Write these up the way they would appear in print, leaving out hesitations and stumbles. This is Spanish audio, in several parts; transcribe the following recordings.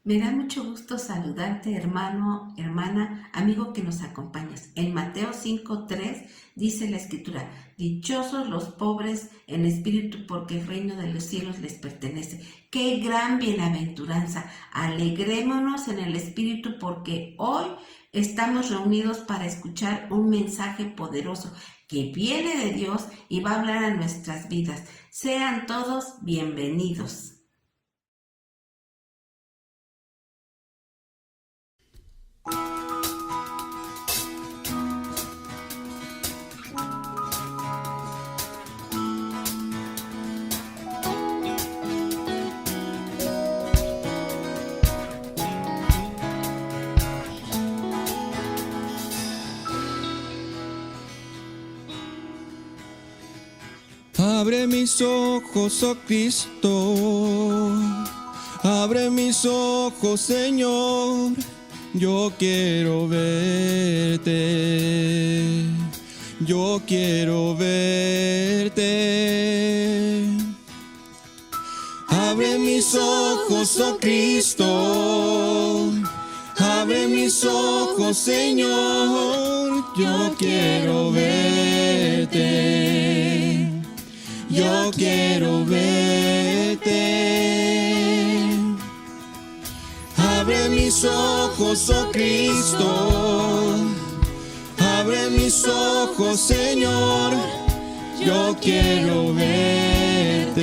Me da mucho gusto saludarte, hermano, hermana, amigo que nos acompañas. En Mateo 5:3 dice la escritura, dichosos los pobres en espíritu porque el reino de los cielos les pertenece. ¡Qué gran bienaventuranza! Alegrémonos en el espíritu porque hoy estamos reunidos para escuchar un mensaje poderoso que viene de Dios y va a hablar a nuestras vidas. Sean todos bienvenidos. Abre mis ojos, oh Cristo, abre mis ojos, Señor, yo quiero verte, yo quiero verte. Abre mis ojos, oh Cristo, abre mis ojos, Señor, yo quiero verte. Yo quiero verte. Abre mis ojos, oh Cristo. Abre mis ojos, Señor. Yo quiero verte.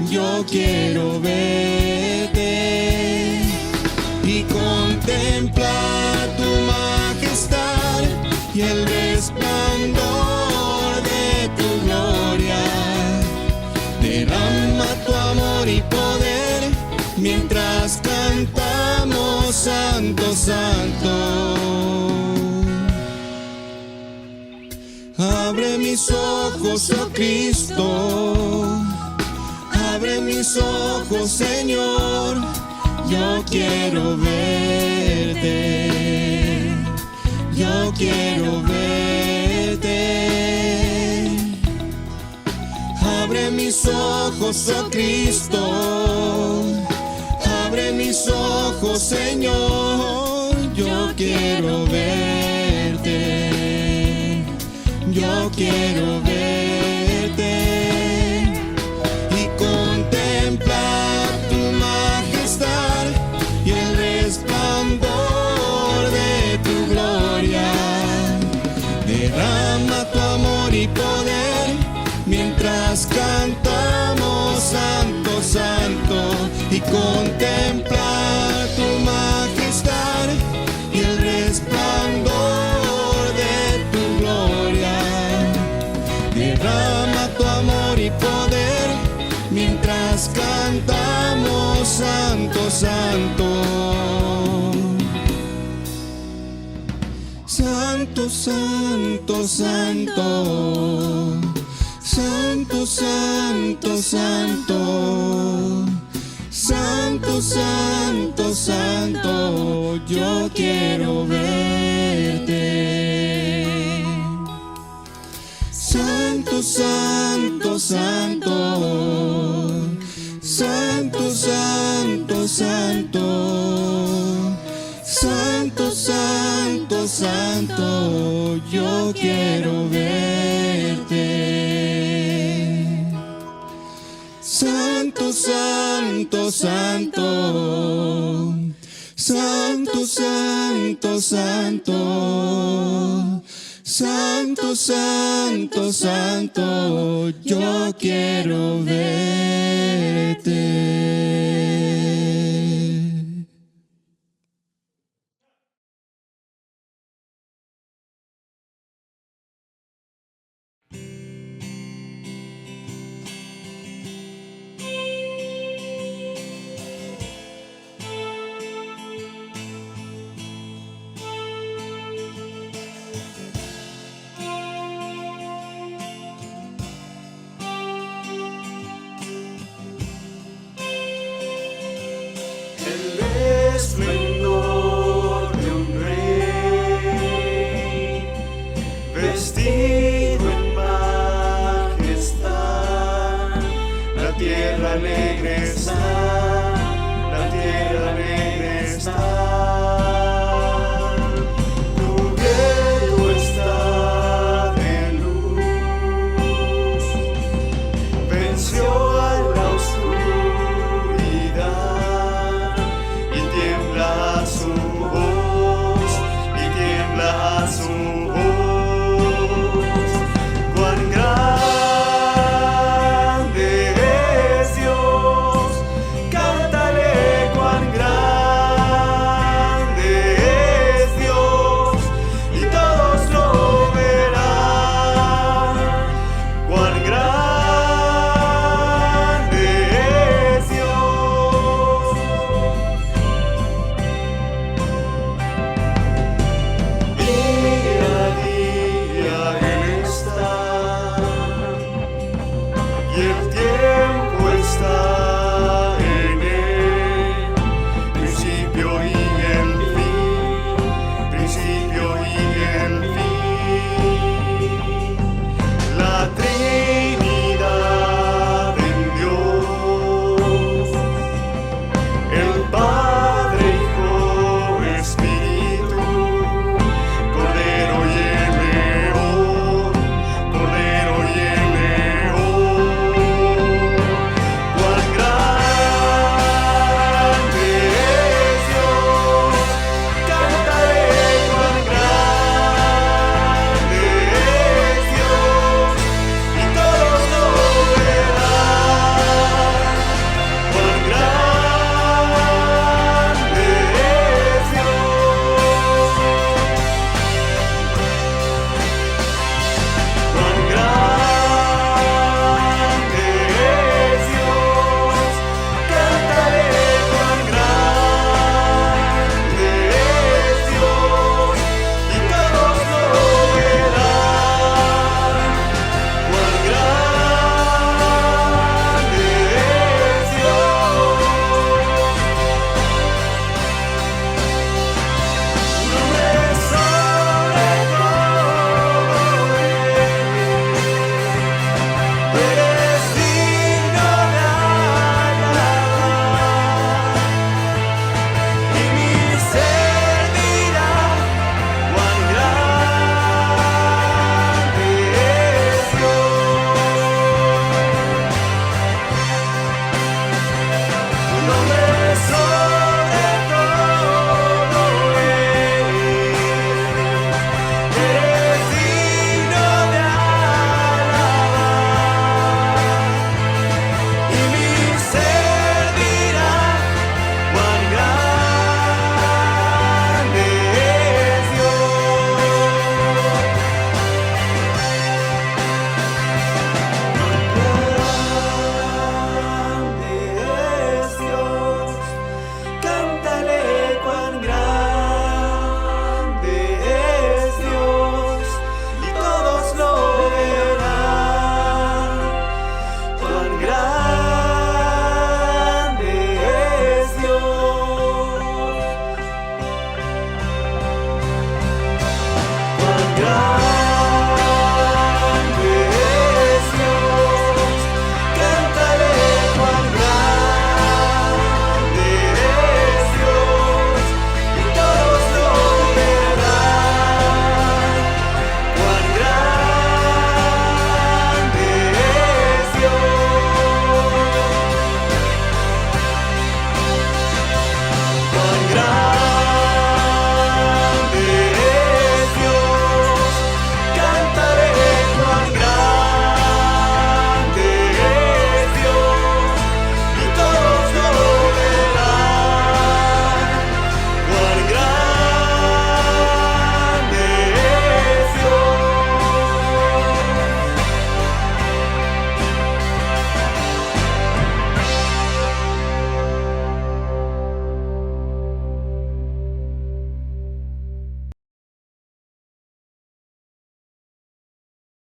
Yo quiero verte. Y contemplar tu majestad y el resplandor de tu gloria. Derrama tu amor y poder mientras cantamos Santo, Santo. Abre mis ojos, oh Cristo. Abre mis ojos, Señor. Yo quiero verte. Yo quiero verte. Abre mis ojos, oh Cristo. Abre mis ojos, Señor. Yo quiero verte. Yo quiero verte. Y contemplar tu majestad y el resplandor de tu gloria. Derrama tu amor y poder mientras cantamos Santo, Santo. Y contemplar tu majestad y el resplandor de tu gloria. Derrama tu amor y poder mientras cantamos Santo, Santo. Santo, Santo, Santo. Santo, Santo, Santo. Santo, Santo, Santo. Yo quiero verte. Santo, Santo, Santo. Santo, Santo, Santo. Santo, Santo, Santo, yo quiero verte. Santo, Santo, Santo. Santo, Santo, Santo. Santo, Santo, Santo, yo quiero verte.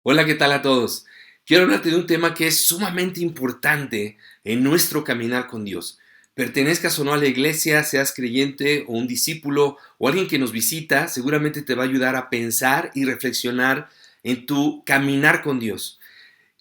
Hola, ¿qué tal a todos? Quiero hablarte de un tema que es sumamente importante en nuestro caminar con Dios. Pertenezcas o no a la iglesia, seas creyente o un discípulo o alguien que nos visita, seguramente te va a ayudar a pensar y reflexionar en tu caminar con Dios.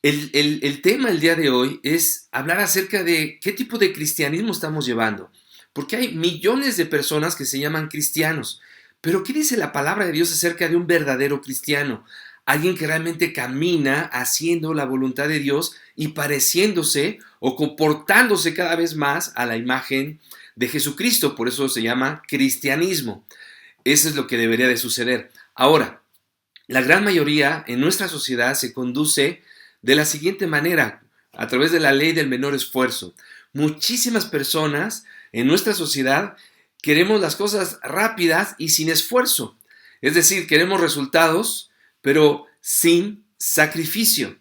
El tema el día de hoy es hablar acerca de qué tipo de cristianismo estamos llevando. Porque hay millones de personas que se llaman cristianos. Pero ¿qué dice la palabra de Dios acerca de un verdadero cristiano? Alguien que realmente camina haciendo la voluntad de Dios y pareciéndose o comportándose cada vez más a la imagen de Jesucristo. Por eso se llama cristianismo. Eso es lo que debería de suceder. Ahora, la gran mayoría en nuestra sociedad se conduce de la siguiente manera, a través de la ley del menor esfuerzo. Muchísimas personas en nuestra sociedad queremos las cosas rápidas y sin esfuerzo. Es decir, queremos resultados, pero sin sacrificio.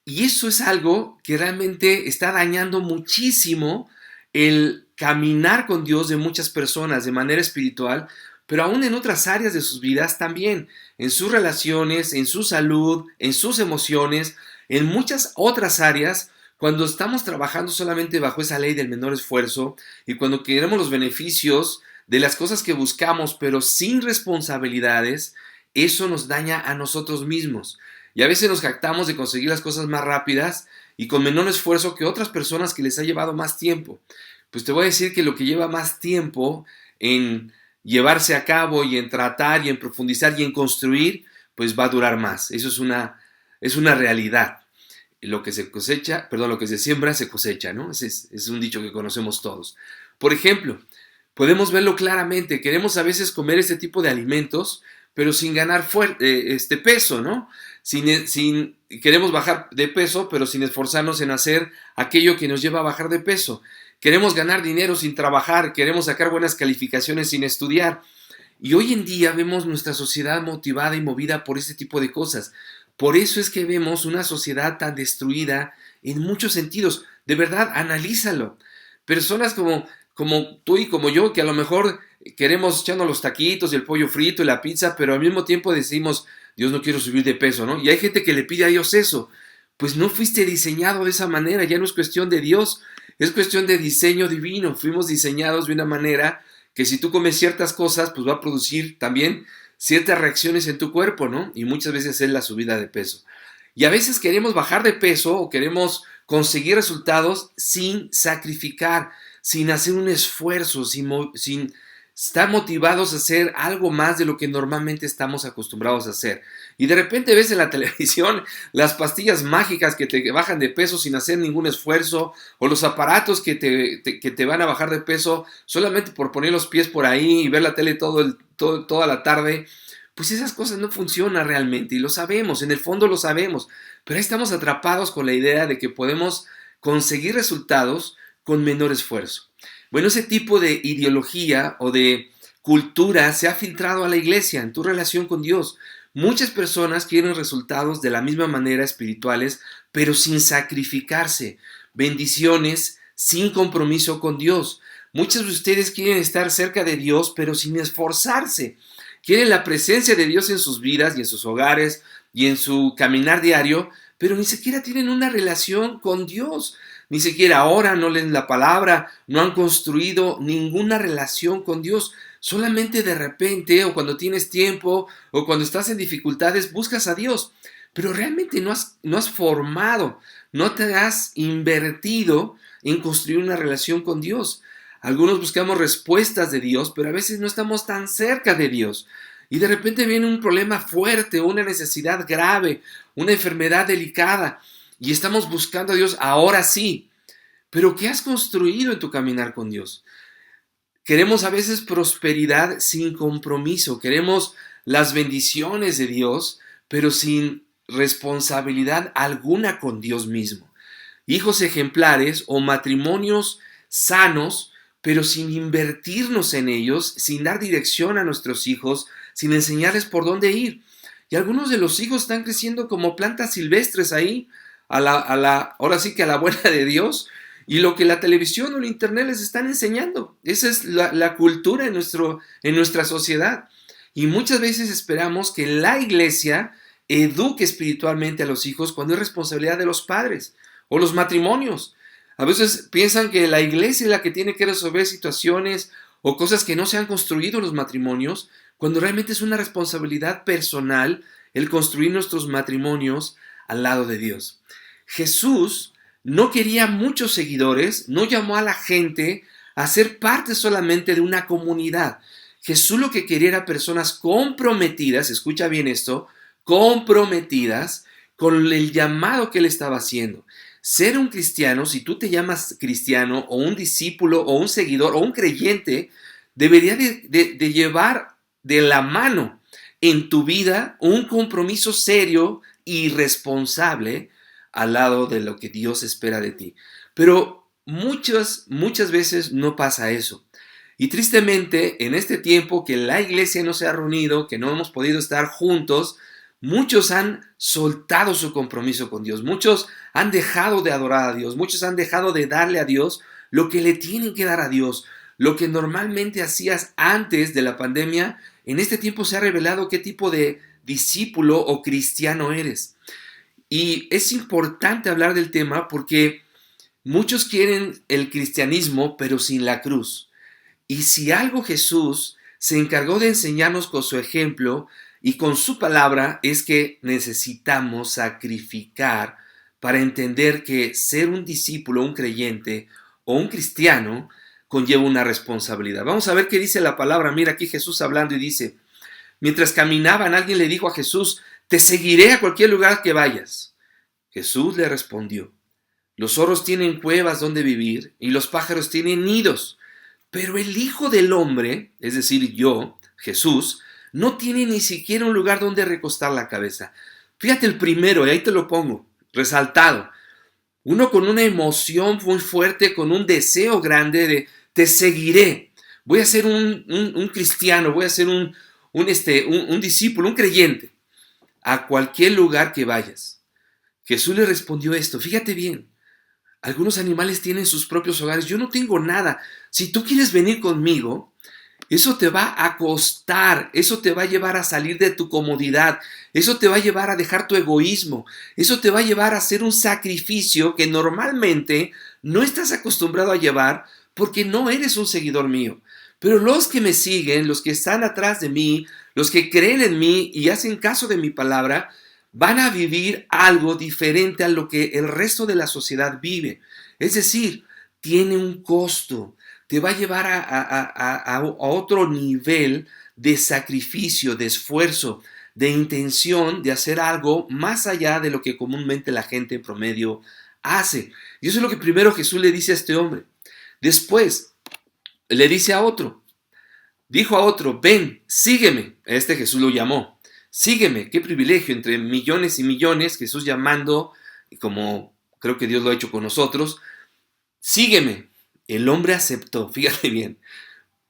Y eso es algo que realmente está dañando muchísimo el caminar con Dios de muchas personas de manera espiritual, pero aún en otras áreas de sus vidas también, en sus relaciones, en su salud, en sus emociones, en muchas otras áreas. Cuando estamos trabajando solamente bajo esa ley del menor esfuerzo y cuando queremos los beneficios de las cosas que buscamos, pero sin responsabilidades, eso nos daña a nosotros mismos. Y a veces nos jactamos de conseguir las cosas más rápidas y con menor esfuerzo que otras personas que les ha llevado más tiempo. Pues te voy a decir que lo que lleva más tiempo en llevarse a cabo y en tratar y en profundizar y en construir, pues va a durar más. Eso es una realidad. Lo que se cosecha, lo que se siembra se cosecha, ¿no? Es un dicho que conocemos todos. Por ejemplo, podemos verlo claramente. Queremos a veces comer este tipo de alimentos, pero sin ganar peso, ¿no? Queremos bajar de peso, pero sin esforzarnos en hacer aquello que nos lleva a bajar de peso. Queremos ganar dinero sin trabajar, queremos sacar buenas calificaciones sin estudiar. Y hoy en día vemos nuestra sociedad motivada y movida por este tipo de cosas. Por eso es que vemos una sociedad tan destruida en muchos sentidos. De verdad, analízalo. Personas como tú y como yo, que a lo mejor queremos echarnos los taquitos y el pollo frito y la pizza, pero al mismo tiempo decimos, Dios, no quiero subir de peso, ¿no? Y hay gente que le pide a Dios eso. Pues no fuiste diseñado de esa manera, ya no es cuestión de Dios, es cuestión de diseño divino. Fuimos diseñados de una manera que si tú comes ciertas cosas, pues va a producir también ciertas reacciones en tu cuerpo, ¿no? Y muchas veces es la subida de peso. Y a veces queremos bajar de peso o queremos conseguir resultados sin sacrificar, sin hacer un esfuerzo, sin estar motivados a hacer algo más de lo que normalmente estamos acostumbrados a hacer. Y de repente ves en la televisión las pastillas mágicas que te bajan de peso sin hacer ningún esfuerzo, o los aparatos que te van a bajar de peso solamente por poner los pies por ahí y ver la tele toda la tarde. Pues esas cosas no funcionan realmente y lo sabemos, en el fondo lo sabemos, pero ahí estamos atrapados con la idea de que podemos conseguir resultados con menor esfuerzo. Bueno, ese tipo de ideología o de cultura se ha filtrado a la iglesia en tu relación con Dios. Muchas personas quieren resultados de la misma manera espirituales, pero sin sacrificarse, bendiciones sin compromiso con Dios. Muchos de ustedes quieren estar cerca de Dios, pero sin esforzarse. Quieren la presencia de Dios en sus vidas y en sus hogares y en su caminar diario, pero ni siquiera tienen una relación con Dios. Ni siquiera oran, no leen la palabra, no han construido ninguna relación con Dios. Solamente de repente, o cuando tienes tiempo, o cuando estás en dificultades, buscas a Dios. Pero realmente no has formado, no te has invertido en construir una relación con Dios. Algunos buscamos respuestas de Dios, pero a veces no estamos tan cerca de Dios. Y de repente viene un problema fuerte, una necesidad grave, una enfermedad delicada. Y estamos buscando a Dios ahora sí. Pero ¿qué has construido en tu caminar con Dios? Queremos a veces prosperidad sin compromiso. Queremos las bendiciones de Dios, pero sin responsabilidad alguna con Dios mismo. Hijos ejemplares o matrimonios sanos, pero sin invertirnos en ellos, sin dar dirección a nuestros hijos, sin enseñarles por dónde ir. Y algunos de los hijos están creciendo como plantas silvestres ahí, ahora sí que a la buena de Dios, y lo que la televisión o el internet les están enseñando. Esa es la cultura en nuestra sociedad. Y muchas veces esperamos que la iglesia eduque espiritualmente a los hijos cuando es responsabilidad de los padres o los matrimonios. A veces piensan que la iglesia es la que tiene que resolver situaciones o cosas que no se han construido en los matrimonios, cuando realmente es una responsabilidad personal el construir nuestros matrimonios al lado de Dios. Jesús no quería muchos seguidores, no llamó a la gente a ser parte solamente de una comunidad. Jesús lo que quería era personas comprometidas, escucha bien esto, comprometidas con el llamado que él estaba haciendo. Ser un cristiano, si tú te llamas cristiano o un discípulo o un seguidor o un creyente, debería de llevar de la mano en tu vida un compromiso serio y responsable al lado de lo que Dios espera de ti. Pero muchas veces no pasa eso. Y tristemente, en este tiempo que la iglesia no se ha reunido, que no hemos podido estar juntos, muchos han soltado su compromiso con Dios. Muchos han dejado de adorar a Dios. Muchos han dejado de darle a Dios lo que le tienen que dar a Dios. Lo que normalmente hacías antes de la pandemia, en este tiempo se ha revelado qué tipo de discípulo o cristiano eres. Y es importante hablar del tema porque muchos quieren el cristianismo, pero sin la cruz. Y si algo Jesús se encargó de enseñarnos con su ejemplo y con su palabra, es que necesitamos sacrificar para entender que ser un discípulo, un creyente o un cristiano conlleva una responsabilidad. Vamos a ver qué dice la palabra. Mira aquí Jesús hablando y dice: mientras caminaban, alguien le dijo a Jesús: te seguiré a cualquier lugar que vayas. Jesús le respondió: los zorros tienen cuevas donde vivir y los pájaros tienen nidos, pero el Hijo del Hombre, es decir, yo, Jesús, no tiene ni siquiera un lugar donde recostar la cabeza. Fíjate el primero, y ahí te lo pongo, resaltado. Uno con una emoción muy fuerte, con un deseo grande de te seguiré. Voy a ser un cristiano, voy a ser un discípulo, un creyente, a cualquier lugar que vayas. Jesús le respondió esto, fíjate bien. Algunos animales tienen sus propios hogares, yo no tengo nada. Si tú quieres venir conmigo, eso te va a costar, eso te va a llevar a salir de tu comodidad, eso te va a llevar a dejar tu egoísmo, eso te va a llevar a hacer un sacrificio que normalmente no estás acostumbrado a llevar porque no eres un seguidor mío. Pero los que me siguen, los que están atrás de mí, los que creen en mí y hacen caso de mi palabra, van a vivir algo diferente a lo que el resto de la sociedad vive. Es decir, tiene un costo. Te va a llevar a otro nivel de sacrificio, de esfuerzo, de intención de hacer algo más allá de lo que comúnmente la gente en promedio hace. Y eso es lo que primero Jesús le dice a este hombre. Después le dice a otro, dijo a otro, ven, sígueme. A este Jesús lo llamó. Sígueme, qué privilegio, entre millones y millones, Jesús llamando, como creo que Dios lo ha hecho con nosotros, sígueme. El hombre aceptó, fíjate bien,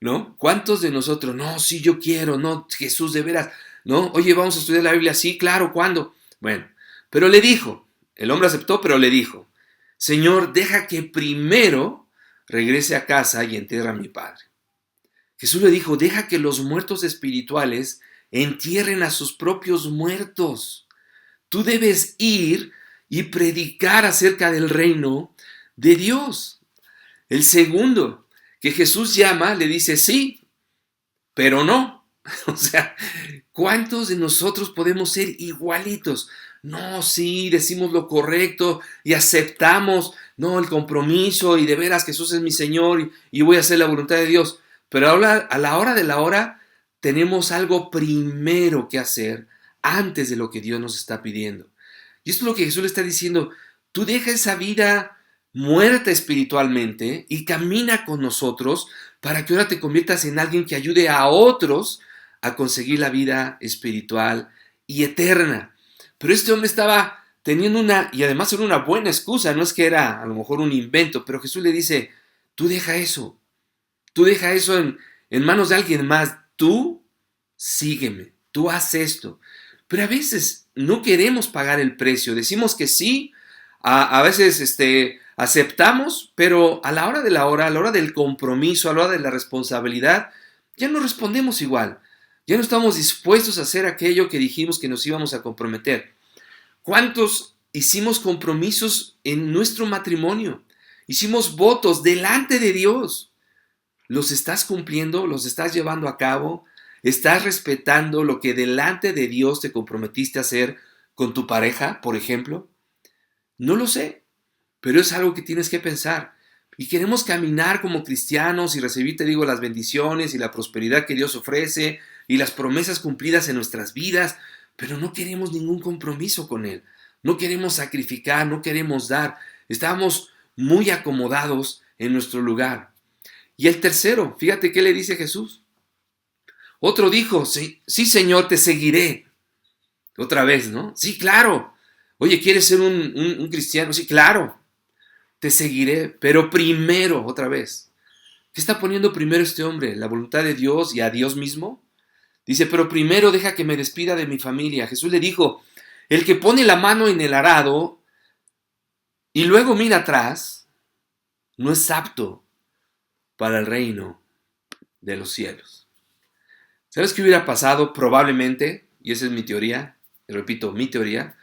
¿no? ¿Cuántos de nosotros, no, sí, yo quiero, no, Jesús, de veras, no, oye, vamos a estudiar la Biblia, sí, claro, ¿cuándo? Bueno, pero le dijo, el hombre aceptó, pero le dijo, Señor, deja que primero regrese a casa y entierre a mi padre. Jesús le dijo, deja que los muertos espirituales entierren a sus propios muertos. Tú debes ir y predicar acerca del reino de Dios. El segundo que Jesús llama, le dice sí, pero no. O sea, ¿cuántos de nosotros podemos ser igualitos? No, sí, decimos lo correcto y aceptamos, no, el compromiso y de veras Jesús es mi Señor y voy a hacer la voluntad de Dios. Pero ahora, a la hora de la hora, tenemos algo primero que hacer antes de lo que Dios nos está pidiendo. Y esto es lo que Jesús le está diciendo. Tú deja esa vida muerta espiritualmente y camina con nosotros para que ahora te conviertas en alguien que ayude a otros a conseguir la vida espiritual y eterna. Pero este hombre estaba teniendo y además era una buena excusa, no es que era a lo mejor un invento, pero Jesús le dice, tú deja eso en manos de alguien más, tú sígueme, tú haz esto. Pero a veces no queremos pagar el precio, decimos que sí, a veces aceptamos, pero a la hora de la hora, a la hora del compromiso, a la hora de la responsabilidad, ya no respondemos igual. Ya no estamos dispuestos a hacer aquello que dijimos que nos íbamos a comprometer. ¿Cuántos hicimos compromisos en nuestro matrimonio? Hicimos votos delante de Dios. ¿Los estás cumpliendo? ¿Los estás llevando a cabo? ¿Estás respetando lo que delante de Dios te comprometiste a hacer con tu pareja, por ejemplo? No lo sé, pero es algo que tienes que pensar. Y queremos caminar como cristianos y recibir, te digo, las bendiciones y la prosperidad que Dios ofrece y las promesas cumplidas en nuestras vidas, pero no queremos ningún compromiso con Él. No queremos sacrificar, no queremos dar. Estamos muy acomodados en nuestro lugar. Y el tercero, fíjate qué le dice Jesús. Otro dijo, sí, sí, Señor, te seguiré. Otra vez, ¿no? Sí, claro. Oye, ¿quieres ser un cristiano? Sí, claro. Te seguiré, pero primero, otra vez. ¿Qué está poniendo primero este hombre? ¿La voluntad de Dios y a Dios mismo? Dice, pero primero deja que me despida de mi familia. Jesús le dijo, el que pone la mano en el arado y luego mira atrás, no es apto para el reino de los cielos. ¿Sabes qué hubiera pasado? Probablemente, y esa es mi teoría, te repito, mi teoría,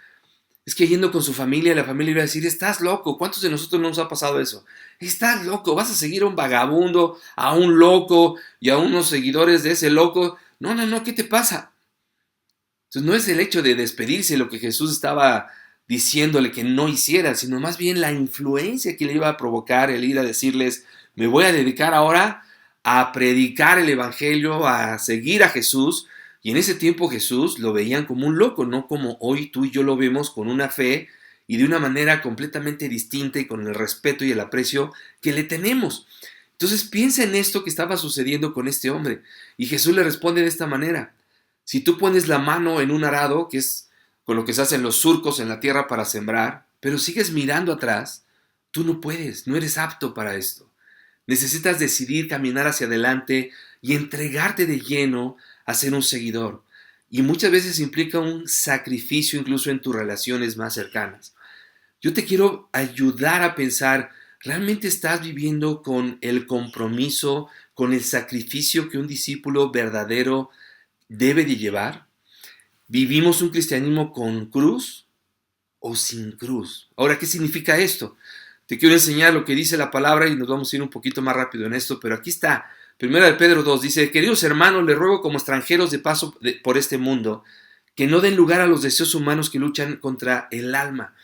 es que yendo con su familia, la familia iba a decir, estás loco, ¿cuántos de nosotros no nos ha pasado eso? Estás loco, vas a seguir a un vagabundo, a un loco y a unos seguidores de ese loco. No, ¿qué te pasa? Entonces no es el hecho de despedirse lo que Jesús estaba diciéndole que no hiciera, sino más bien la influencia que le iba a provocar el ir a decirles, me voy a dedicar ahora a predicar el evangelio, a seguir a Jesús. Y en ese tiempo Jesús lo veían como un loco, no como hoy tú y yo lo vemos con una fe y de una manera completamente distinta y con el respeto y el aprecio que le tenemos. Entonces piensa en esto que estaba sucediendo con este hombre. Y Jesús le responde de esta manera. Si tú pones la mano en un arado, que es con lo que se hacen los surcos en la tierra para sembrar, pero sigues mirando atrás, tú no puedes, no eres apto para esto. Necesitas decidir caminar hacia adelante y entregarte de lleno a ser un seguidor. Y muchas veces implica un sacrificio incluso en tus relaciones más cercanas. Yo te quiero ayudar a pensar, ¿realmente estás viviendo con el compromiso, con el sacrificio que un discípulo verdadero debe de llevar? ¿Vivimos un cristianismo con cruz o sin cruz? Ahora, ¿qué significa esto? Te quiero enseñar lo que dice la palabra y nos vamos a ir un poquito más rápido en esto, pero aquí está. Primera de Pedro 2 dice, queridos hermanos, les ruego como extranjeros de paso por este mundo, que no den lugar a los deseos humanos que luchan contra el alma.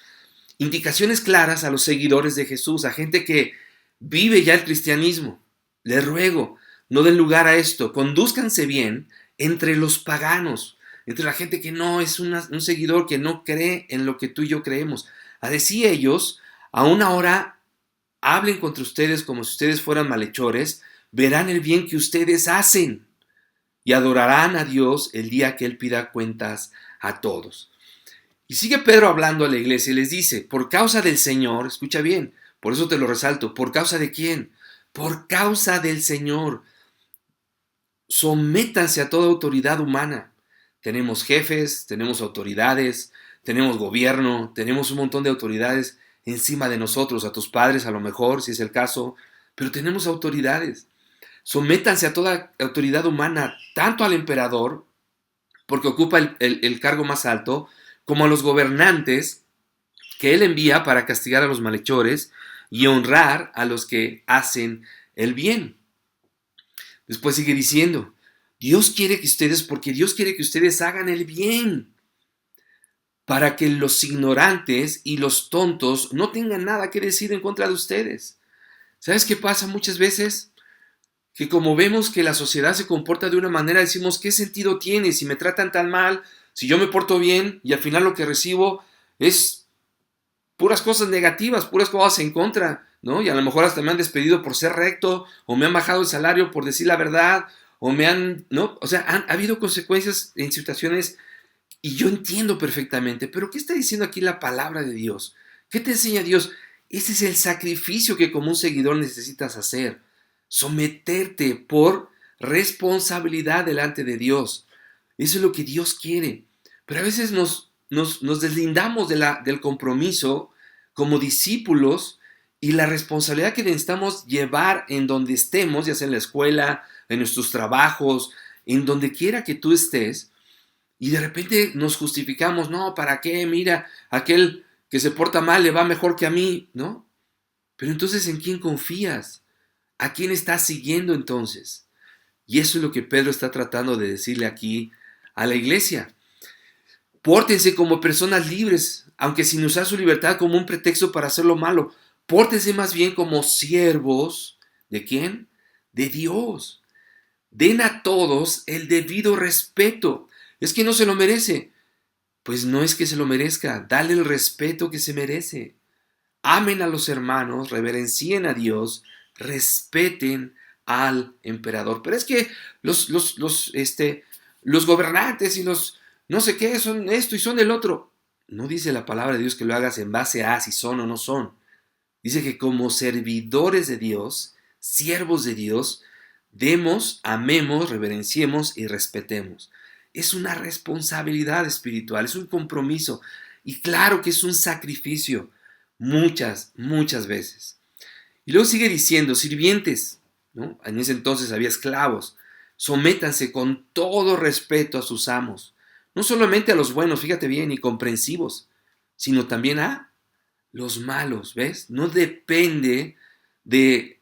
Indicaciones claras a los seguidores de Jesús, a gente que vive ya el cristianismo. Les ruego, no den lugar a esto, condúzcanse bien entre los paganos, entre la gente que no es un seguidor, que no cree en lo que tú y yo creemos. Así ellos, aún ahora, hablen contra ustedes como si ustedes fueran malhechores, verán el bien que ustedes hacen y adorarán a Dios el día que Él pida cuentas a todos. Y sigue Pedro hablando a la iglesia y les dice, por causa del Señor, escucha bien, por eso te lo resalto, ¿por causa de quién? Por causa del Señor. Sométanse a toda autoridad humana. Tenemos jefes, tenemos autoridades, tenemos gobierno, tenemos un montón de autoridades encima de nosotros, a tus padres a lo mejor, si es el caso, pero tenemos autoridades. Sométanse a toda autoridad humana, tanto al emperador, porque ocupa el cargo más alto, como a los gobernantes que él envía para castigar a los malhechores y honrar a los que hacen el bien. Después sigue diciendo, porque Dios quiere que ustedes hagan el bien, para que los ignorantes y los tontos no tengan nada que decir en contra de ustedes. ¿Sabes qué pasa muchas veces? Que como vemos que la sociedad se comporta de una manera, decimos, ¿qué sentido tiene si me tratan tan mal, si yo me porto bien y al final lo que recibo es puras cosas negativas, puras cosas en contra, ¿no? Y a lo mejor hasta me han despedido por ser recto, o me han bajado el salario por decir la verdad, o me han, ¿no? O sea, ha habido consecuencias en situaciones y yo entiendo perfectamente, pero ¿qué está diciendo aquí la palabra de Dios? ¿Qué te enseña Dios? Ese es el sacrificio que como un seguidor necesitas hacer. Someterte por responsabilidad delante de Dios. Eso es lo que Dios quiere. Pero a veces nos deslindamos del compromiso como discípulos y la responsabilidad que necesitamos llevar en donde estemos, ya sea en la escuela, en nuestros trabajos, en donde quiera que tú estés, y de repente nos justificamos, no, ¿para qué? Mira, aquel que se porta mal le va mejor que a mí, ¿no? Pero entonces, ¿en quién confías? ¿A quién estás siguiendo entonces? Y eso es lo que Pedro está tratando de decirle aquí a la iglesia. Pórtense como personas libres, aunque sin usar su libertad como un pretexto para hacer lo malo. Pórtense más bien como siervos, ¿de quién? De Dios. Den a todos el debido respeto. Es que no se lo merece. Pues no es que se lo merezca, dale el respeto que se merece. Amen a los hermanos, reverencien a Dios, respeten al emperador. Pero es que los gobernantes y los no sé qué son esto y son el otro. No dice la palabra de Dios que lo hagas en base a si son o no son. Dice que como servidores de Dios, siervos de Dios, demos, amemos, reverenciemos y respetemos. Es una responsabilidad espiritual, es un compromiso. Y claro que es un sacrificio. Muchas, muchas veces. Y luego sigue diciendo, sirvientes, ¿no? En ese entonces había esclavos. Sométanse con todo respeto a sus amos. No solamente a los buenos, fíjate bien, y comprensivos, sino también a los malos, ¿ves? No depende de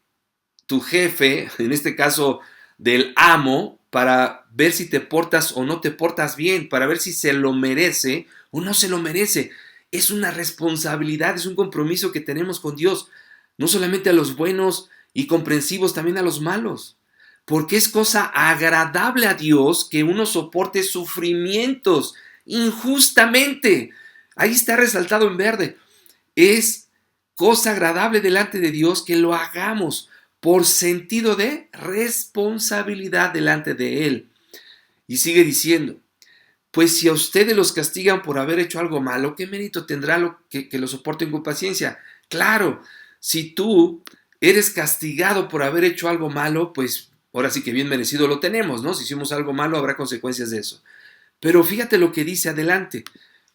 tu jefe, en este caso del amo, para ver si te portas o no te portas bien, para ver si se lo merece o no se lo merece. Es una responsabilidad, es un compromiso que tenemos con Dios, no solamente a los buenos y comprensivos, también a los malos. Porque es cosa agradable a Dios que uno soporte sufrimientos injustamente. Ahí está resaltado en verde. Es cosa agradable delante de Dios que lo hagamos por sentido de responsabilidad delante de Él. Y sigue diciendo, pues si a ustedes los castigan por haber hecho algo malo, ¿qué mérito tendrá que lo soporten con paciencia? Claro, si tú eres castigado por haber hecho algo malo, pues ahora sí que bien merecido lo tenemos, ¿no? Si hicimos algo malo, habrá consecuencias de eso. Pero fíjate lo que dice adelante,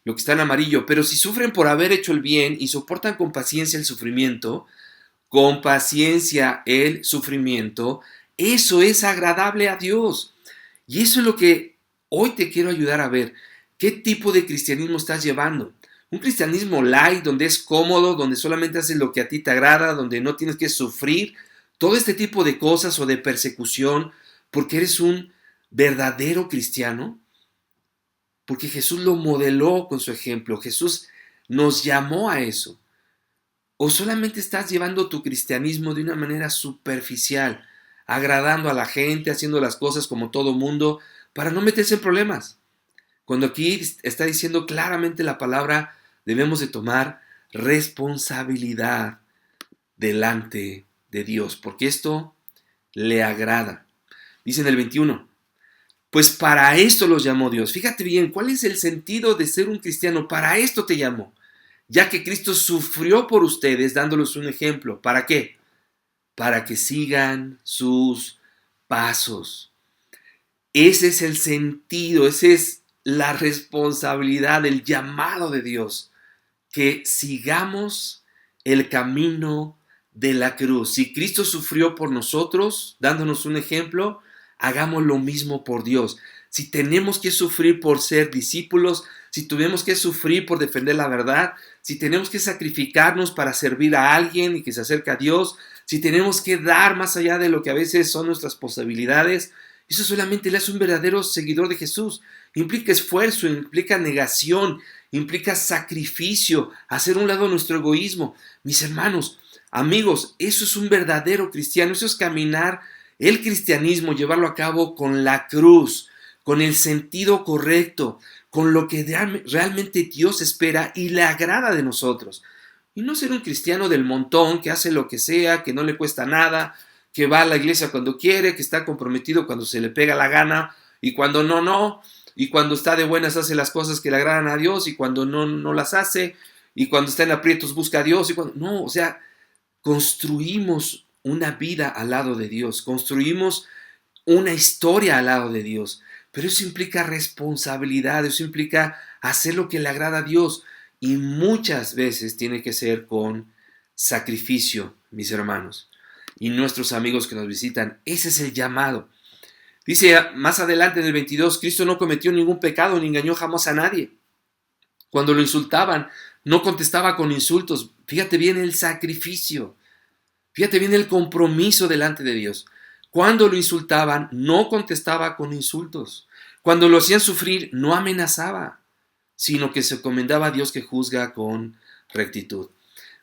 lo que está en amarillo. Pero si sufren por haber hecho el bien y soportan con paciencia el sufrimiento, eso es agradable a Dios. Y eso es lo que hoy te quiero ayudar a ver. ¿Qué tipo de cristianismo estás llevando? Un cristianismo light, donde es cómodo, donde solamente haces lo que a ti te agrada, donde no tienes que sufrir todo este tipo de cosas o de persecución, porque eres un verdadero cristiano, porque Jesús lo modeló con su ejemplo, Jesús nos llamó a eso. O solamente estás llevando tu cristianismo de una manera superficial, agradando a la gente, haciendo las cosas como todo mundo, para no meterse en problemas. Cuando aquí está diciendo claramente la palabra, debemos de tomar responsabilidad delante de Dios, porque esto le agrada. Dice en el 21, pues para esto los llamó Dios. Fíjate bien, ¿cuál es el sentido de ser un cristiano? Para esto te llamó, ya que Cristo sufrió por ustedes dándoles un ejemplo. ¿Para qué? Para que sigan sus pasos. Ese es el sentido, esa es la responsabilidad, el llamado de Dios, que sigamos el camino de la cruz. Si Cristo sufrió por nosotros, dándonos un ejemplo, hagamos lo mismo por Dios. Si tenemos que sufrir por ser discípulos, si tuvimos que sufrir por defender la verdad, si tenemos que sacrificarnos para servir a alguien y que se acerque a Dios, si tenemos que dar más allá de lo que a veces son nuestras posibilidades, eso solamente le hace un verdadero seguidor de Jesús. Implica esfuerzo, implica negación, implica sacrificio, hacer a un lado nuestro egoísmo. Mis hermanos, amigos, eso es un verdadero cristiano, eso es caminar el cristianismo, llevarlo a cabo con la cruz, con el sentido correcto, con lo que realmente Dios espera y le agrada de nosotros. Y no ser un cristiano del montón que hace lo que sea, que no le cuesta nada, que va a la iglesia cuando quiere, que está comprometido cuando se le pega la gana, y cuando no, y cuando está de buenas hace las cosas que le agradan a Dios, y cuando no las hace, y cuando está en aprietos busca a Dios, no, o sea, construimos una vida al lado de Dios, construimos una historia al lado de Dios, pero eso implica responsabilidad, eso implica hacer lo que le agrada a Dios, y muchas veces tiene que ser con sacrificio, mis hermanos. Y nuestros amigos que nos visitan, ese es el llamado. Dice más adelante en el 22, Cristo no cometió ningún pecado ni engañó jamás a nadie. Cuando lo insultaban, no contestaba con insultos. Fíjate bien el sacrificio. Fíjate bien el compromiso delante de Dios. Cuando lo insultaban, no contestaba con insultos. Cuando lo hacían sufrir, no amenazaba, sino que se encomendaba a Dios que juzga con rectitud.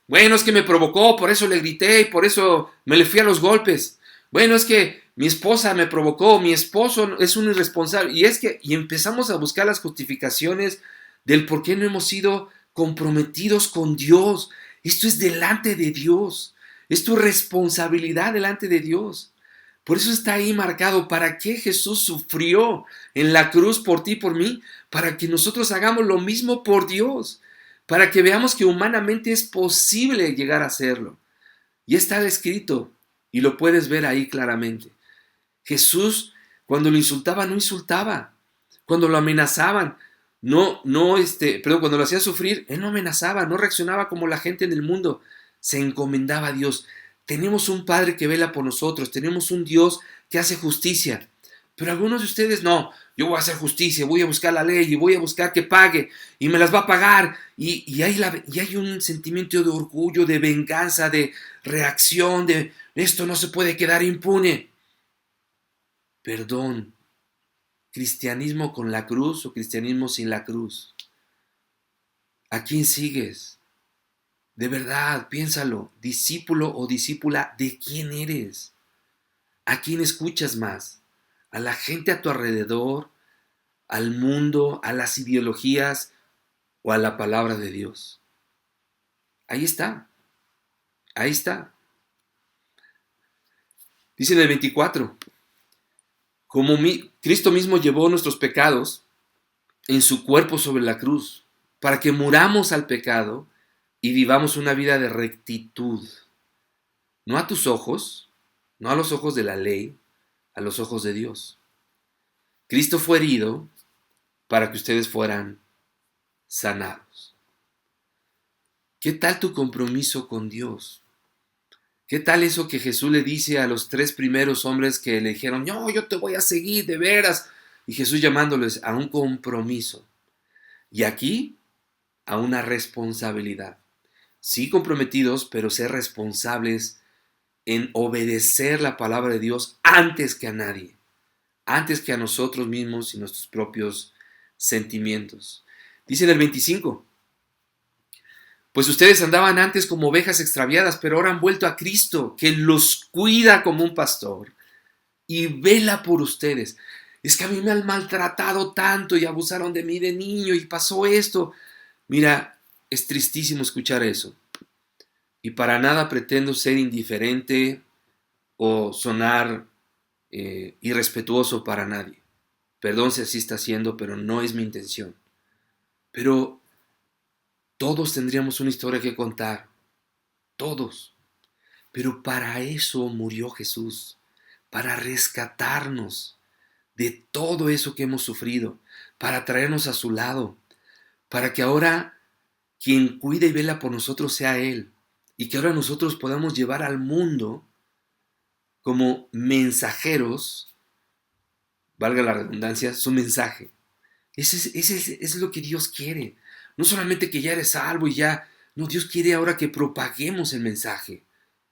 Bueno, es que me provocó, por eso le grité y por eso me le fui a los golpes. Bueno, es que mi esposa me provocó, mi esposo es un irresponsable. Y empezamos a buscar las justificaciones del por qué no hemos sido comprometidos con Dios. Esto es delante de Dios. Es tu responsabilidad delante de Dios. Por eso está ahí marcado, ¿para qué Jesús sufrió en la cruz por ti y por mí? Para que nosotros hagamos lo mismo por Dios. Para que veamos que humanamente es posible llegar a hacerlo. Y está escrito, y lo puedes ver ahí claramente. Jesús, cuando lo insultaban, no insultaba. Cuando lo amenazaban, cuando lo hacía sufrir, él no amenazaba, no reaccionaba como la gente en el mundo. Se encomendaba a Dios. Tenemos un Padre que vela por nosotros, tenemos un Dios que hace justicia. Pero algunos de ustedes no, yo voy a hacer justicia, voy a buscar la ley y voy a buscar que pague y me las va a pagar. Y hay un sentimiento de orgullo, de venganza, de reacción, de esto no se puede quedar impune. Perdón, cristianismo con la cruz o cristianismo sin la cruz. ¿A quién sigues? De verdad, piénsalo, discípulo o discípula, ¿de quién eres? ¿A quién escuchas más? ¿A la gente a tu alrededor? ¿Al mundo? ¿A las ideologías? ¿O a la palabra de Dios? Ahí está. Ahí está. Dice en el 24, Cristo mismo llevó nuestros pecados en su cuerpo sobre la cruz, para que muramos al pecado y vivamos una vida de rectitud. No a tus ojos, no a los ojos de la ley, a los ojos de Dios. Cristo fue herido para que ustedes fueran sanados. ¿Qué tal tu compromiso con Dios? ¿Qué tal eso que Jesús le dice a los 3 primeros hombres que le dijeron, no, yo te voy a seguir, de veras? Y Jesús llamándoles a un compromiso. Y aquí, a una responsabilidad. Sí comprometidos, pero ser responsables en obedecer la palabra de Dios antes que a nadie. Antes que a nosotros mismos y nuestros propios sentimientos. Dice en el 25, pues ustedes andaban antes como ovejas extraviadas, pero ahora han vuelto a Cristo, que los cuida como un pastor y vela por ustedes. Es que a mí me han maltratado tanto y abusaron de mí de niño y pasó esto. Mira, es tristísimo escuchar eso. Y para nada pretendo ser indiferente o sonar irrespetuoso para nadie. Perdón si así está siendo, pero no es mi intención. Pero todos tendríamos una historia que contar. Todos. Pero para eso murió Jesús. Para rescatarnos de todo eso que hemos sufrido. Para traernos a su lado. Para que ahora quien cuida y vela por nosotros sea Él. Y que ahora nosotros podamos llevar al mundo como mensajeros, valga la redundancia, su mensaje. Ese es lo que Dios quiere. No solamente que ya eres salvo y ya. No, Dios quiere ahora que propaguemos el mensaje.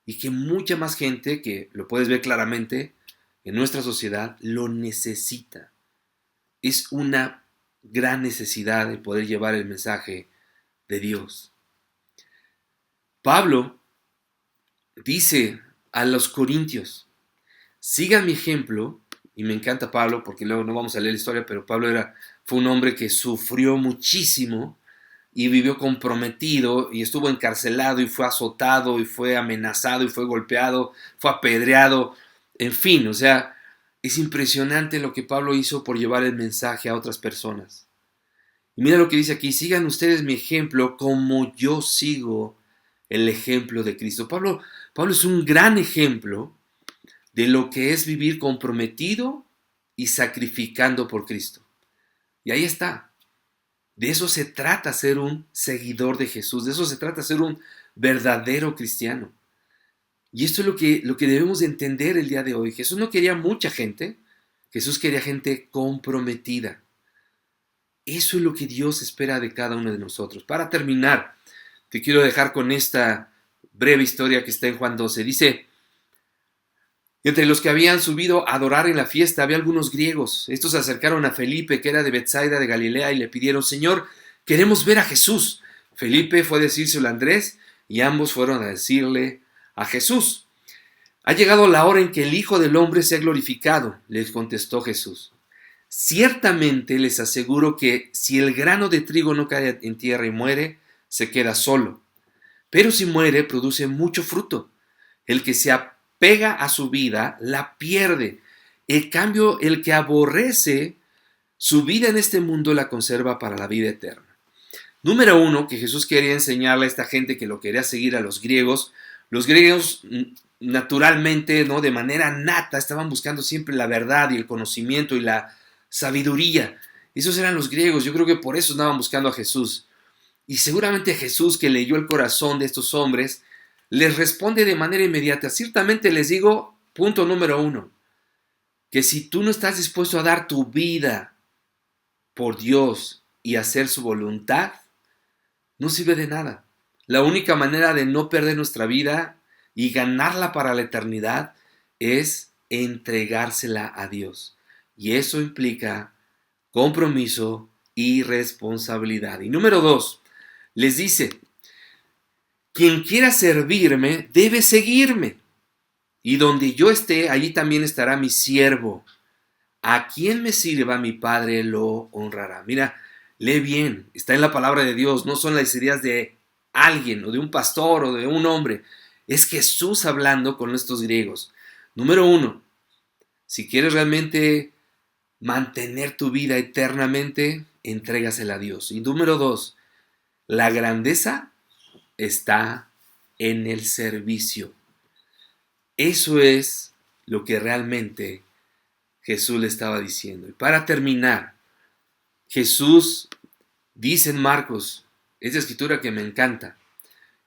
Y que mucha más gente, que lo puedes ver claramente en nuestra sociedad, lo necesita. Es una gran necesidad de poder llevar el mensaje de Dios. Pablo dice a los corintios, sigan mi ejemplo, y me encanta Pablo porque luego no vamos a leer la historia, pero Pablo fue un hombre que sufrió muchísimo y vivió comprometido y estuvo encarcelado y fue azotado y fue amenazado y fue golpeado, fue apedreado, en fin, o sea, es impresionante lo que Pablo hizo por llevar el mensaje a otras personas. Y mira lo que dice aquí, sigan ustedes mi ejemplo como yo sigo el ejemplo de Cristo. Pablo es un gran ejemplo de lo que es vivir comprometido y sacrificando por Cristo. Y ahí está. De eso se trata ser un seguidor de Jesús. De eso se trata ser un verdadero cristiano. Y esto es lo que debemos de entender el día de hoy. Jesús no quería mucha gente. Jesús quería gente comprometida. Eso es lo que Dios espera de cada uno de nosotros. Para terminar, te quiero dejar con esta breve historia que está en Juan 12. Dice: entre los que habían subido a adorar en la fiesta había algunos griegos. Estos se acercaron a Felipe, que era de Betsaida de Galilea, y le pidieron: Señor, queremos ver a Jesús. Felipe fue a decírselo a Andrés, y ambos fueron a decirle a Jesús. Ha llegado la hora en que el Hijo del Hombre sea glorificado, les contestó Jesús. Ciertamente les aseguro que si el grano de trigo no cae en tierra y muere, se queda solo. Pero si muere, produce mucho fruto. El que se apega a su vida, la pierde. En cambio, el que aborrece su vida en este mundo, la conserva para la vida eterna. Número 1, que Jesús quería enseñarle a esta gente que lo quería seguir a los griegos. Los griegos, naturalmente, ¿no?, de manera nata, estaban buscando siempre la verdad y el conocimiento y la sabiduría. Esos eran los griegos. Yo creo que por eso andaban buscando a Jesús. Y seguramente Jesús, que leyó el corazón de estos hombres, les responde de manera inmediata. Ciertamente les digo, punto número 1, que si tú no estás dispuesto a dar tu vida por Dios y hacer su voluntad, no sirve de nada. La única manera de no perder nuestra vida y ganarla para la eternidad es entregársela a Dios. Y eso implica compromiso y responsabilidad. Y número 2, les dice: quien quiera servirme debe seguirme. Y donde yo esté, allí también estará mi siervo. A quien me sirva, mi Padre lo honrará. Mira, lee bien, está en la palabra de Dios, no son las ideas de alguien o de un pastor o de un hombre. Es Jesús hablando con estos griegos. Número 1, si quieres realmente mantener tu vida eternamente, entrégasela a Dios. Y número 2, la grandeza está en el servicio. Eso es lo que realmente Jesús le estaba diciendo. Y para terminar, Jesús dice en Marcos, esta escritura que me encanta,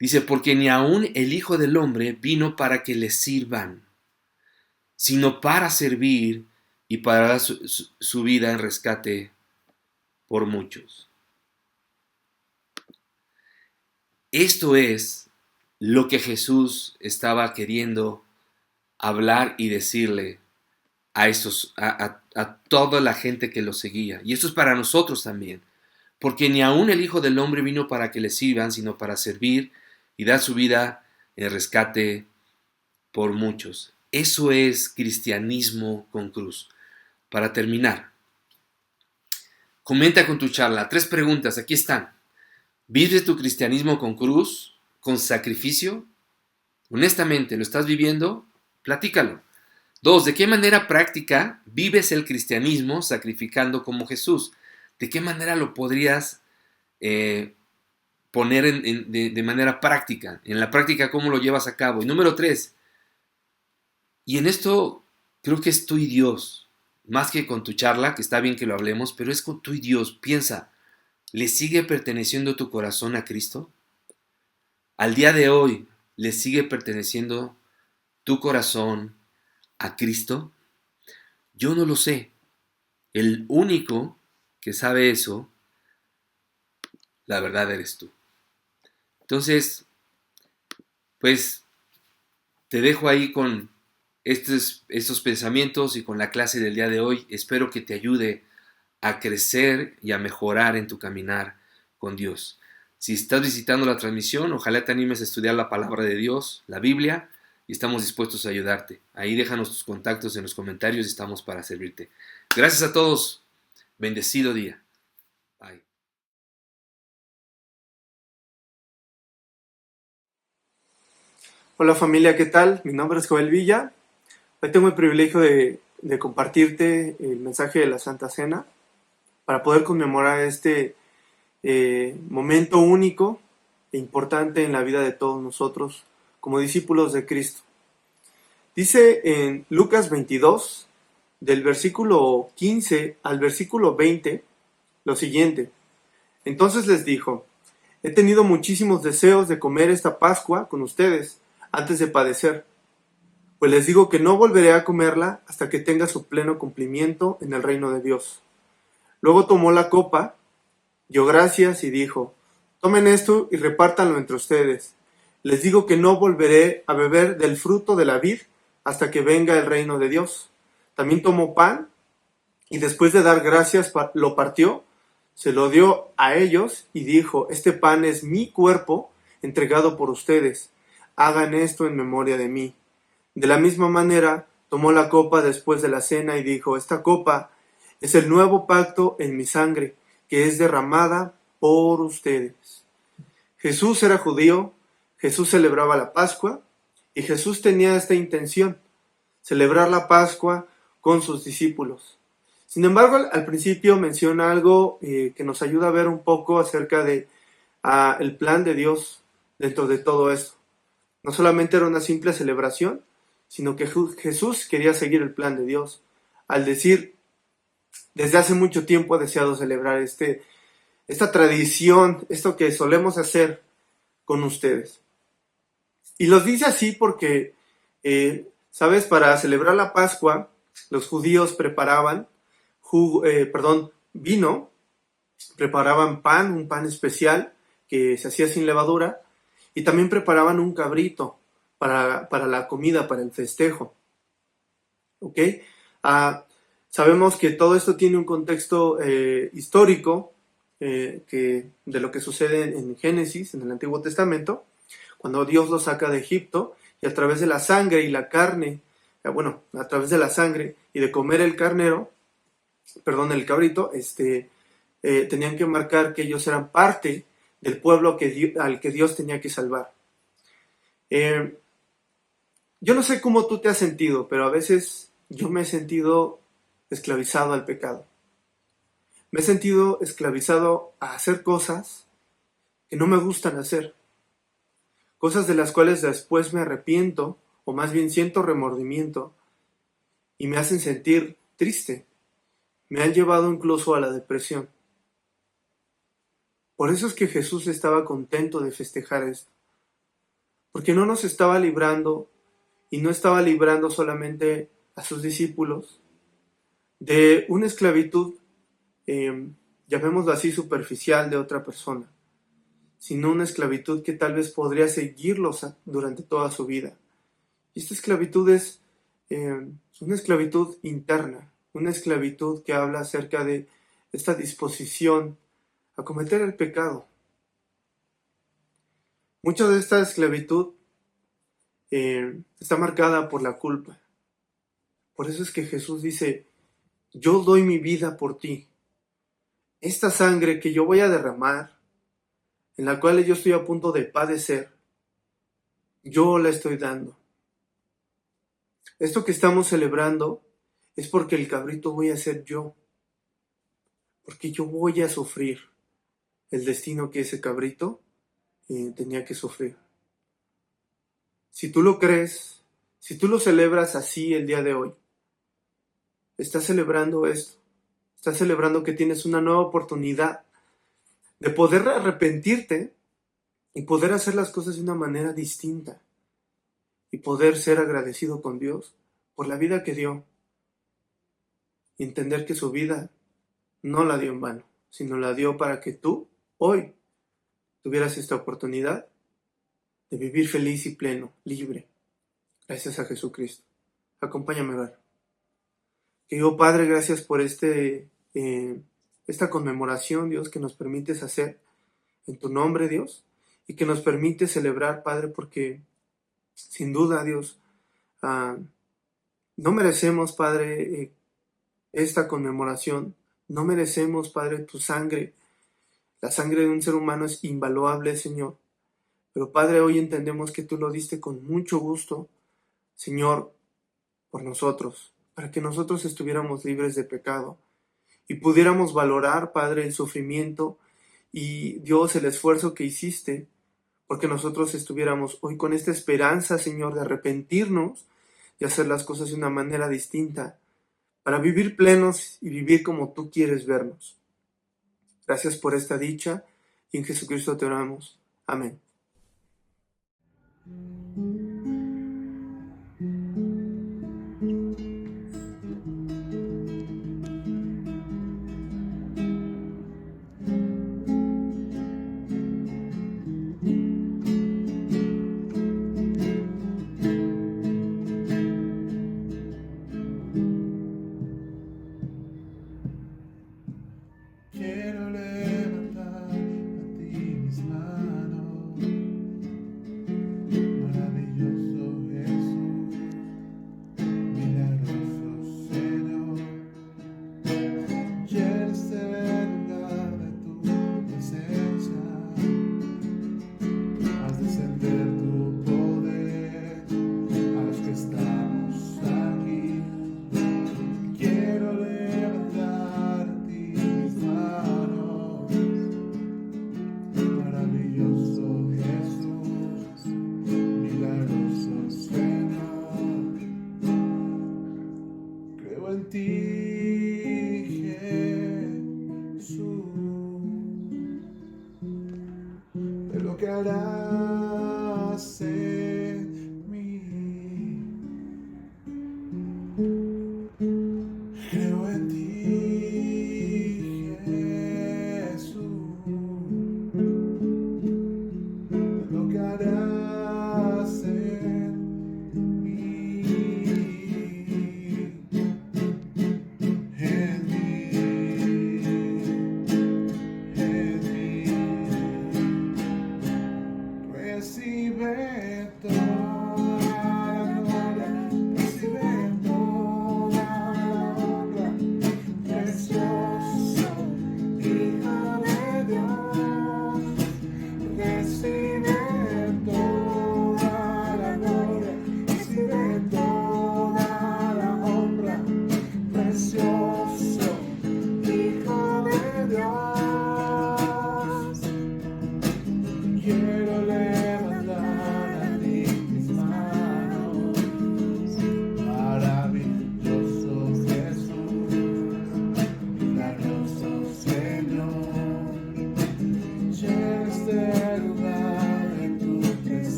dice: porque ni aun el Hijo del Hombre vino para que le sirvan, sino para servir y para dar su vida en rescate por muchos. Esto es lo que Jesús estaba queriendo hablar y decirle a toda la gente que lo seguía. Y esto es para nosotros también. Porque ni aun el Hijo del Hombre vino para que le sirvan, sino para servir y dar su vida en rescate por muchos. Eso es cristianismo con cruz. Para terminar, comenta con tu charla 3 preguntas, aquí están. ¿Vives tu cristianismo con cruz, con sacrificio? Honestamente, ¿lo estás viviendo? Platícalo. 2, ¿de qué manera práctica vives el cristianismo sacrificando como Jesús? ¿De qué manera lo podrías poner de manera práctica? En la práctica, ¿cómo lo llevas a cabo? Y número 3, y en esto creo que es tú y Dios, más que con tu charla, que está bien que lo hablemos, pero es con tú y Dios. Piensa, ¿le sigue perteneciendo tu corazón a Cristo? Al día de hoy, ¿le sigue perteneciendo tu corazón a Cristo? Yo no lo sé. El único que sabe eso, la verdad eres tú. Entonces, pues, te dejo ahí con estos pensamientos y con la clase del día de hoy. Espero que te ayude a crecer y a mejorar en tu caminar con Dios. Si estás visitando la transmisión, ojalá te animes a estudiar la palabra de Dios, la Biblia, y estamos dispuestos a ayudarte. Ahí déjanos tus contactos en los comentarios y estamos para servirte. Gracias a todos. Bendecido día. Bye. Hola familia, ¿qué tal? Mi nombre es Joel Villa. Hoy tengo el privilegio de compartirte el mensaje de la Santa Cena para poder conmemorar este momento único e importante en la vida de todos nosotros como discípulos de Cristo. Dice en Lucas 22, del versículo 15 al versículo 20, lo siguiente. Entonces les dijo: he tenido muchísimos deseos de comer esta Pascua con ustedes antes de padecer, pues les digo que no volveré a comerla hasta que tenga su pleno cumplimiento en el reino de Dios. Luego tomó la copa, dio gracias y dijo: tomen esto y repártanlo entre ustedes. Les digo que no volveré a beber del fruto de la vid hasta que venga el reino de Dios. También tomó pan y después de dar gracias lo partió, se lo dio a ellos y dijo: este pan es mi cuerpo entregado por ustedes. Hagan esto en memoria de mí. De la misma manera, tomó la copa después de la cena y dijo: esta copa es el nuevo pacto en mi sangre, que es derramada por ustedes. Jesús era judío, Jesús celebraba la Pascua y Jesús tenía esta intención: celebrar la Pascua con sus discípulos. Sin embargo, al principio menciona algo que nos ayuda a ver un poco acerca de el plan de Dios dentro de todo esto. No solamente era una simple celebración, sino que Jesús quería seguir el plan de Dios, al decir: desde hace mucho tiempo he deseado celebrar esta tradición, esto que solemos hacer con ustedes. Y los dice así porque, ¿sabes? Para celebrar la Pascua, los judíos preparaban vino, preparaban pan, un pan especial que se hacía sin levadura, y también preparaban un cabrito para la comida, para el festejo. ¿Ok? Sabemos que todo esto tiene un contexto histórico de lo que sucede en Génesis, en el Antiguo Testamento, cuando Dios los saca de Egipto, y a través de la sangre y la carne, a través de la sangre y de comer el cabrito, tenían que marcar que ellos eran parte del pueblo al que Dios tenía que salvar. Yo no sé cómo tú te has sentido, pero a veces yo me he sentido esclavizado al pecado. Me he sentido esclavizado a hacer cosas que no me gustan hacer. Cosas de las cuales después me arrepiento, o más bien siento remordimiento, y me hacen sentir triste. Me han llevado incluso a la depresión. Por eso es que Jesús estaba contento de festejar esto. Porque no nos estaba librando, y no estaba librando solamente a sus discípulos, de una esclavitud, llamémoslo así, superficial de otra persona, sino una esclavitud que tal vez podría seguirlos durante toda su vida. Y esta esclavitud es una esclavitud interna, una esclavitud que habla acerca de esta disposición a cometer el pecado. Mucha de esta esclavitud está marcada por la culpa. Por eso es que Jesús dice: yo doy mi vida por ti. Esta sangre que yo voy a derramar, en la cual yo estoy a punto de padecer, yo la estoy dando. Esto que estamos celebrando es porque el cabrito voy a ser yo. Porque yo voy a sufrir el destino que ese cabrito tenía que sufrir. Si tú lo crees, si tú lo celebras así el día de hoy, estás celebrando esto. Estás celebrando que tienes una nueva oportunidad de poder arrepentirte y poder hacer las cosas de una manera distinta. Y poder ser agradecido con Dios por la vida que dio. Y entender que su vida no la dio en vano, sino la dio para que tú, hoy, tuvieras esta oportunidad de vivir feliz y pleno, libre, gracias a Jesucristo. Acompáñame a ver. Querido Padre, gracias por esta conmemoración, Dios, que nos permites hacer en tu nombre, Dios, y que nos permite celebrar, Padre, porque sin duda, Dios, no merecemos, Padre, esta conmemoración. No merecemos, Padre, tu sangre. La sangre de un ser humano es invaluable, Señor. Pero, Padre, hoy entendemos que tú lo diste con mucho gusto, Señor, por nosotros, para que nosotros estuviéramos libres de pecado y pudiéramos valorar, Padre, el sufrimiento y, Dios, el esfuerzo que hiciste, porque nosotros estuviéramos hoy con esta esperanza, Señor, de arrepentirnos y hacer las cosas de una manera distinta, para vivir plenos y vivir como tú quieres vernos. Gracias por esta dicha, y en Jesucristo te oramos. Amén.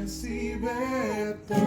Recibe todo.